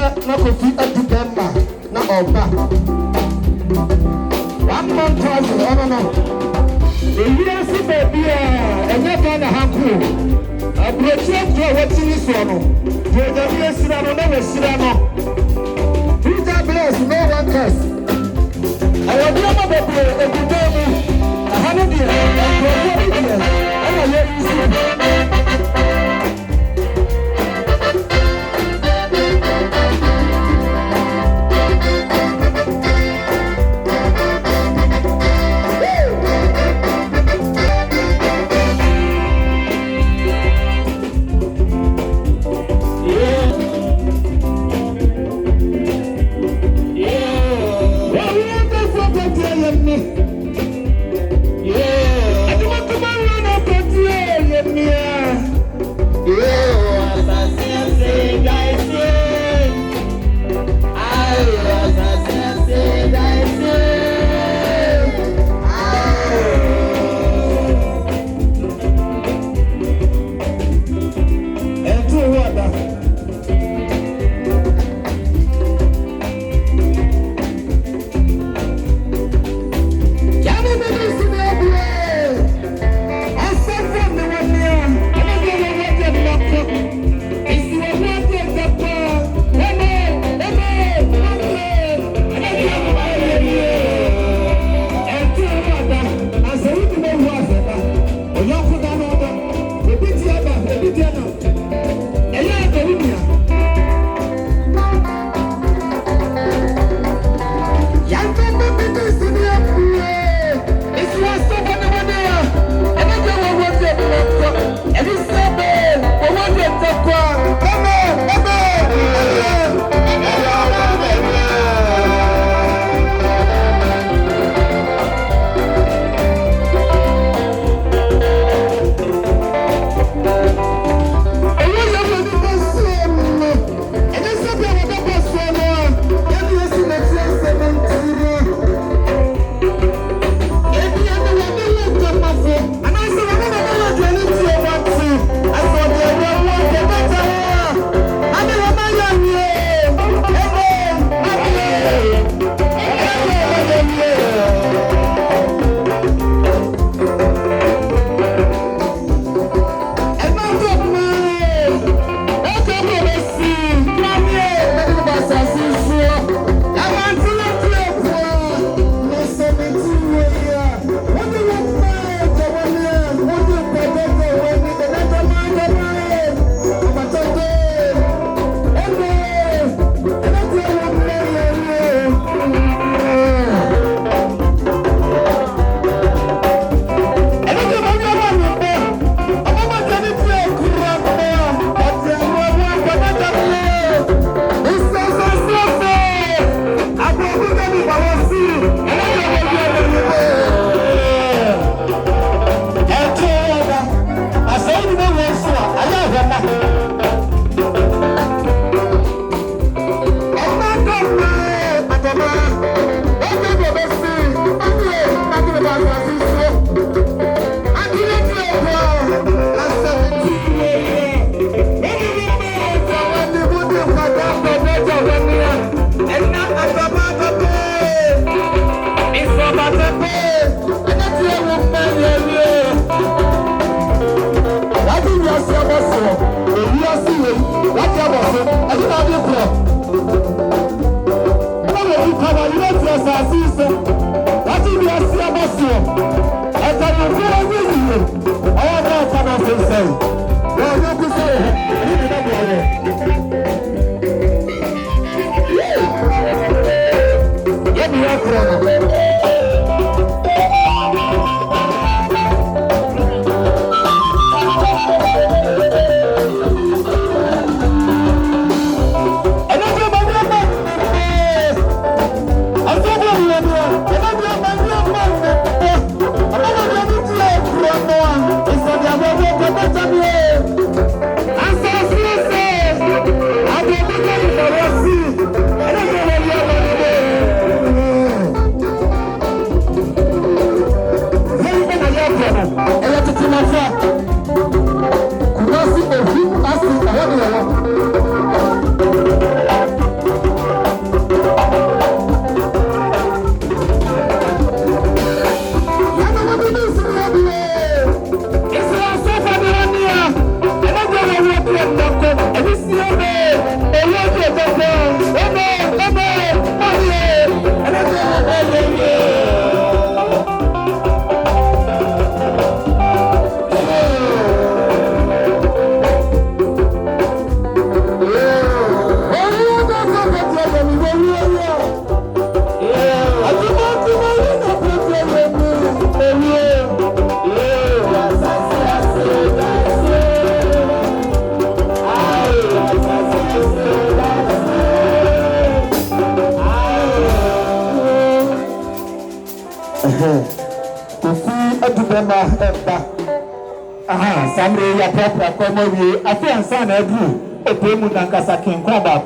na kofi adu Denma na ọba 1 month ọno no eyi asi baby enye Ghana hanku abrochi akro watini so no de Nyame asira no na wasira no Peter bless no one curse awodi ama bebe egudomu ahanu di akro di ana ye isi It's ho ofi adubema eba aha samre ya papa kwa mo wie afi ansa na edu epemu na nkasa kenkwa ba